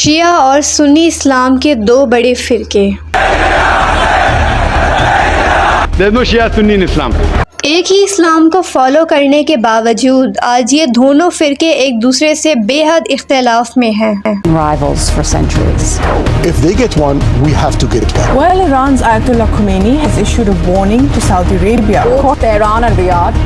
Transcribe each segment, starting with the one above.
شیعہ اور سنی اسلام کے دو بڑے فرقے۔ There's no Shia Sunni in Islam. ایک ہی اسلام کو فالو کرنے کے باوجود آج یہ دونوں فرقے ایک دوسرے سے بے حد اختلاف میں ہیں۔ Rivals for centuries. If they get one, we have to get one. Well, Iran's Ayatollah Khomeini has issued a warning to Saudi Arabia. Both Tehran and Riyadh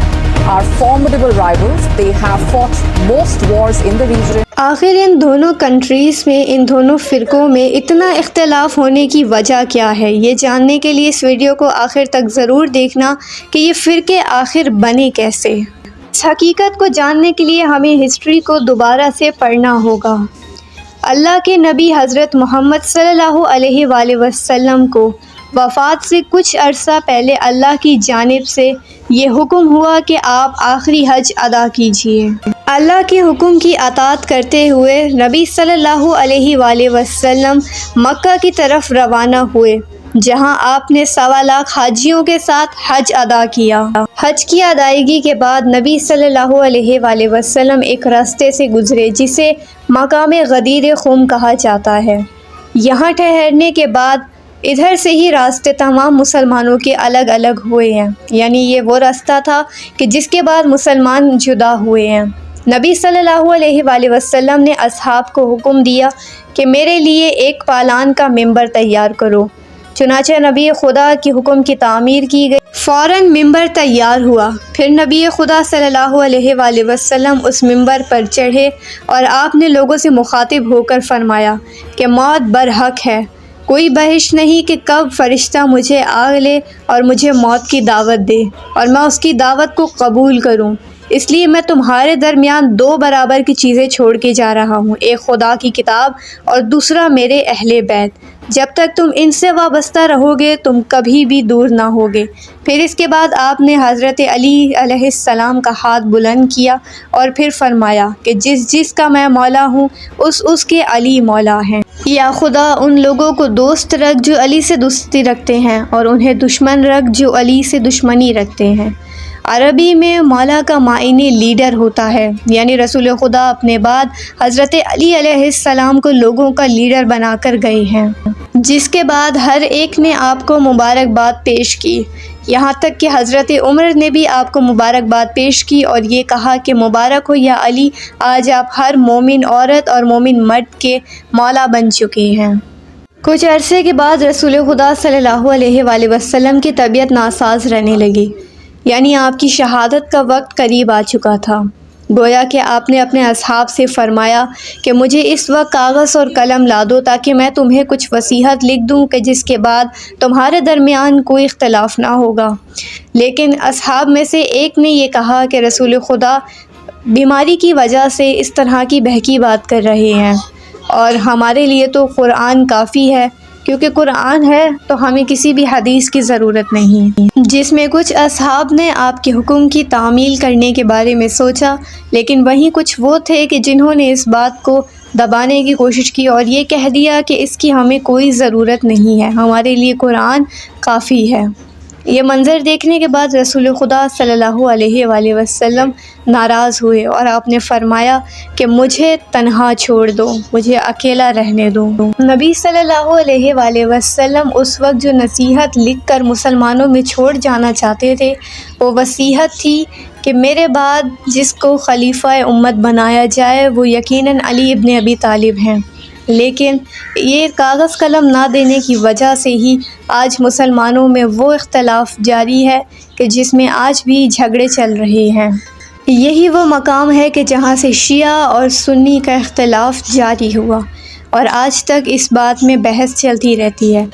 are formidable rivals. They have fought most wars in the region. آخر ان دونوں countries میں، ان دونوں فرقوں میں اتنا اختلاف ہونے کی وجہ کیا ہے؟ یہ جاننے کے لیے اس ویڈیو کو آخر تک ضرور دیکھنا کہ یہ فرقے آخر بنے کیسے۔ اس حقیقت کو جاننے کے لیے ہمیں ہسٹری کو دوبارہ سے پڑھنا ہوگا۔ اللہ کے نبی حضرت محمد صلی اللہ علیہ وآلہ وسلم کو وفات سے کچھ عرصہ پہلے اللہ کی جانب سے یہ حکم ہوا کہ آپ آخری حج ادا کیجیے۔ اللہ کے حکم کی اطاعت کرتے ہوئے نبی صلی اللہ علیہ وآلہ وسلم مکہ کی طرف روانہ ہوئے، جہاں آپ نے 1.25 لاکھ حاجیوں کے ساتھ حج ادا کیا۔ حج کی ادائیگی کے بعد نبی صلی اللہ علیہ وآلہ وسلم ایک راستے سے گزرے جسے مقام غدیر خم کہا جاتا ہے۔ یہاں ٹھہرنے کے بعد ادھر سے ہی راستے تمام مسلمانوں کے الگ الگ ہوئے ہیں، یعنی یہ وہ راستہ تھا کہ جس کے بعد مسلمان جدا ہوئے ہیں۔ نبی صلی اللہ علیہ وآلہ وسلم نے اصحاب کو حکم دیا کہ میرے لیے ایک پالان کا ممبر تیار کرو۔ چنانچہ نبی خدا کے حکم کی تعمیر کی گئی، فوراً ممبر تیار ہوا۔ پھر نبی خدا صلی اللہ علیہ وآلہ وسلم اس ممبر پر چڑھے اور آپ نے لوگوں سے مخاطب ہو کر فرمایا کہ موت برحق ہے، کوئی بحث نہیں کہ کب فرشتہ مجھے آگ لے اور مجھے موت کی دعوت دے اور میں اس کی دعوت کو قبول کروں۔ اس لیے میں تمہارے درمیان 2 برابر کی چیزیں چھوڑ کے جا رہا ہوں، ایک خدا کی کتاب اور دوسرا میرے اہل بیت۔ جب تک تم ان سے وابستہ رہو گے تم کبھی بھی دور نہ ہوگے۔ پھر اس کے بعد آپ نے حضرت علی علیہ السلام کا ہاتھ بلند کیا اور پھر فرمایا کہ جس کا میں مولا ہوں اس کے علی مولا ہیں۔ یا خدا ان لوگوں کو دوست رکھ جو علی سے دوستی رکھتے ہیں اور انہیں دشمن رکھ جو علی سے دشمنی رکھتے ہیں۔ عربی میں مولا کا معنی لیڈر ہوتا ہے، یعنی رسول خدا اپنے بعد حضرت علی علیہ السلام کو لوگوں کا لیڈر بنا کر گئے ہیں، جس کے بعد ہر ایک نے آپ کو مبارکباد پیش کی، یہاں تک کہ حضرت عمر نے بھی آپ کو مبارکباد پیش کی اور یہ کہا کہ مبارک ہو یا علی، آج آپ ہر مومن عورت اور مومن مرد کے مولا بن چکے ہیں۔ کچھ عرصے کے بعد رسول خدا صلی اللہ علیہ وآلہ وسلم کی طبیعت ناساز رہنے لگی، یعنی آپ کی شہادت کا وقت قریب آ چکا تھا۔ گویا کہ آپ نے اپنے اصحاب سے فرمایا کہ مجھے اس وقت کاغذ اور قلم لا دو تاکہ میں تمہیں کچھ وصیت لکھ دوں کہ جس کے بعد تمہارے درمیان کوئی اختلاف نہ ہوگا۔ لیکن اصحاب میں سے ایک نے یہ کہا کہ رسول خدا بیماری کی وجہ سے اس طرح کی بہکی بات کر رہے ہیں اور ہمارے لیے تو قرآن کافی ہے، کیونکہ قرآن ہے تو ہمیں کسی بھی حدیث کی ضرورت نہیں۔ جس میں کچھ اصحاب نے آپ کے حکم کی تعمیل کرنے کے بارے میں سوچا، لیکن وہیں کچھ وہ تھے کہ جنہوں نے اس بات کو دبانے کی کوشش کی اور یہ کہہ دیا کہ اس کی ہمیں کوئی ضرورت نہیں ہے، ہمارے لیے قرآن کافی ہے۔ یہ منظر دیکھنے کے بعد رسول خدا صلی اللہ علیہ وآلہ وسلم ناراض ہوئے اور آپ نے فرمایا کہ مجھے تنہا چھوڑ دو، مجھے اکیلا رہنے دو۔ نبی صلی اللہ علیہ وآلہ وسلم اس وقت جو نصیحت لکھ کر مسلمانوں میں چھوڑ جانا چاہتے تھے وہ وصیت تھی کہ میرے بعد جس کو خلیفہ امت بنایا جائے وہ یقیناً علی ابن ابی طالب ہیں۔ لیکن یہ کاغذ قلم نہ دینے کی وجہ سے ہی آج مسلمانوں میں وہ اختلاف جاری ہے کہ جس میں آج بھی جھگڑے چل رہے ہیں۔ یہی وہ مقام ہے کہ جہاں سے شیعہ اور سنی کا اختلاف جاری ہوا اور آج تک اس بات میں بحث چلتی رہتی ہے،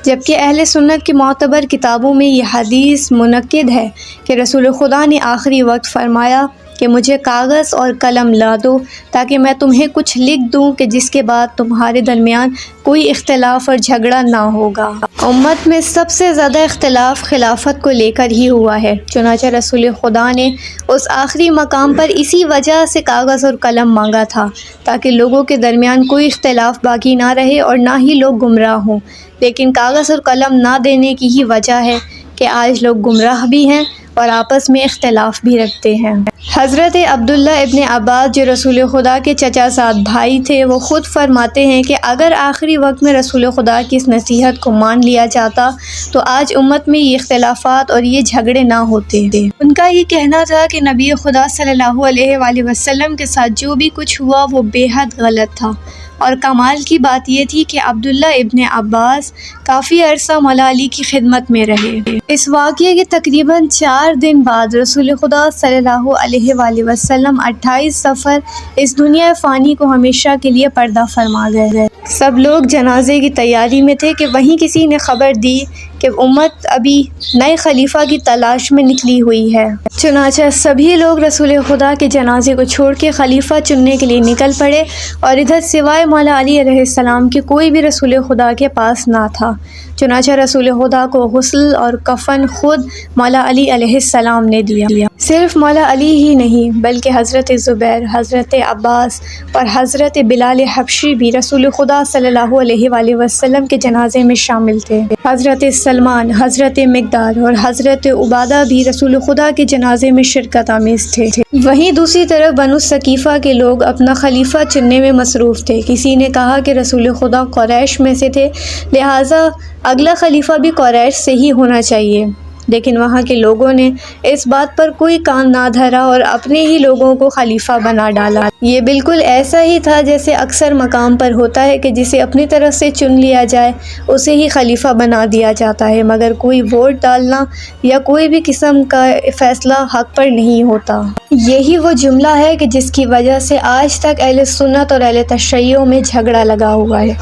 جبکہ اہل سنت کی معتبر کتابوں میں یہ حدیث منعقد ہے کہ رسول خدا نے آخری وقت فرمایا کہ مجھے کاغذ اور قلم لا دو تاکہ میں تمہیں کچھ لکھ دوں کہ جس کے بعد تمہارے درمیان کوئی اختلاف اور جھگڑا نہ ہوگا۔ امت میں سب سے زیادہ اختلاف خلافت کو لے کر ہی ہوا ہے، چنانچہ رسول خدا نے اس آخری مقام پر اسی وجہ سے کاغذ اور قلم مانگا تھا تاکہ لوگوں کے درمیان کوئی اختلاف باقی نہ رہے اور نہ ہی لوگ گمراہ ہوں۔ لیکن کاغذ اور قلم نہ دینے کی ہی وجہ ہے کہ آج لوگ گمراہ بھی ہیں اور آپس میں اختلاف بھی رکھتے ہیں۔ حضرت عبداللہ ابن عباس جو رسول خدا کے چچا زاد بھائی تھے، وہ خود فرماتے ہیں کہ اگر آخری وقت میں رسول خدا کی اس نصیحت کو مان لیا جاتا تو آج امت میں یہ اختلافات اور یہ جھگڑے نہ ہوتے۔ ان کا یہ کہنا تھا کہ نبی خدا صلی اللہ علیہ وآلہ وسلم کے ساتھ جو بھی کچھ ہوا وہ بے حد غلط تھا، اور کمال کی بات یہ تھی کہ عبداللہ ابن عباس کافی عرصہ مولا علی کی خدمت میں رہے۔ اس واقعے کے تقریباً 4 دن بعد رسول خدا صلی اللہ علیہ وآلہ وسلم 28 صفر اس دنیا فانی کو ہمیشہ کے لیے پردہ فرما گئے۔ سب لوگ جنازے کی تیاری میں تھے کہ وہیں کسی نے خبر دی کہ امت ابھی نئے خلیفہ کی تلاش میں نکلی ہوئی ہے۔ چنانچہ سبھی لوگ رسول خدا کے جنازے کو چھوڑ کے خلیفہ چننے کے لیے نکل پڑے، اور ادھر سوائے مولا علی علیہ السلام کے کوئی بھی رسول خدا کے پاس نہ تھا۔ چنانچہ رسول خدا کو غسل اور کفن خود مولا علی علیہ السلام نے دیا۔ صرف مولا علی ہی نہیں بلکہ حضرت زبیر، حضرت عباس اور حضرت بلال حبشی بھی رسول خدا صلی اللہ علیہ وآلہ وسلم کے جنازے میں شامل تھے۔ حضرت سلمان، حضرت مقدار اور حضرت عبادہ بھی رسول خدا کے جنازے میں شرکت آمیز تھے۔ وہیں دوسری طرف بنو ثقیفہ کے لوگ اپنا خلیفہ چننے میں مصروف تھے۔ کسی نے کہا کہ رسول خدا قریش میں سے تھے، لہٰذا اگلا خلیفہ بھی قریش سے ہی ہونا چاہیے، لیکن وہاں کے لوگوں نے اس بات پر کوئی کان نہ دھرا اور اپنے ہی لوگوں کو خلیفہ بنا ڈالا۔ یہ بالکل ایسا ہی تھا جیسے اکثر مقام پر ہوتا ہے کہ جسے اپنی طرف سے چن لیا جائے اسے ہی خلیفہ بنا دیا جاتا ہے، مگر کوئی ووٹ ڈالنا یا کوئی بھی قسم کا فیصلہ حق پر نہیں ہوتا۔ یہی وہ جملہ ہے کہ جس کی وجہ سے آج تک اہل سنت اور اہل تشیع میں جھگڑا لگا ہوا ہے،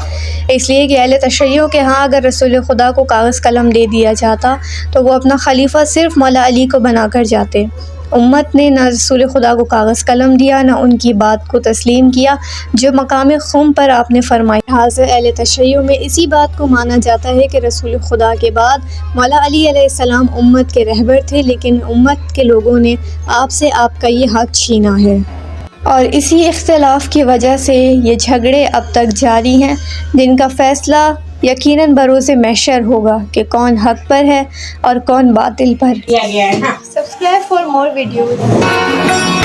اس لیے کہ اہل تشیع کے ہاں اگر رسول خدا کو کاغذ قلم دے دیا جاتا تو وہ اپنا خلیفہ صرف مولا علی کو بنا کر جاتے۔ امت نے نہ رسول خدا کو کاغذ قلم دیا، نہ ان کی بات کو تسلیم کیا جو مقام خم پر آپ نے فرمائی۔ حاضر اہل تشیع میں اسی بات کو مانا جاتا ہے کہ رسول خدا کے بعد مولا علی علیہ السلام امت کے رہبر تھے، لیکن امت کے لوگوں نے آپ سے آپ کا یہ حق چھینا ہے، اور اسی اختلاف کی وجہ سے یہ جھگڑے اب تک جاری ہیں، جن کا فیصلہ یقیناً بروز محشر ہوگا کہ کون حق پر ہے اور کون باطل پر۔ Subscribe for more videos.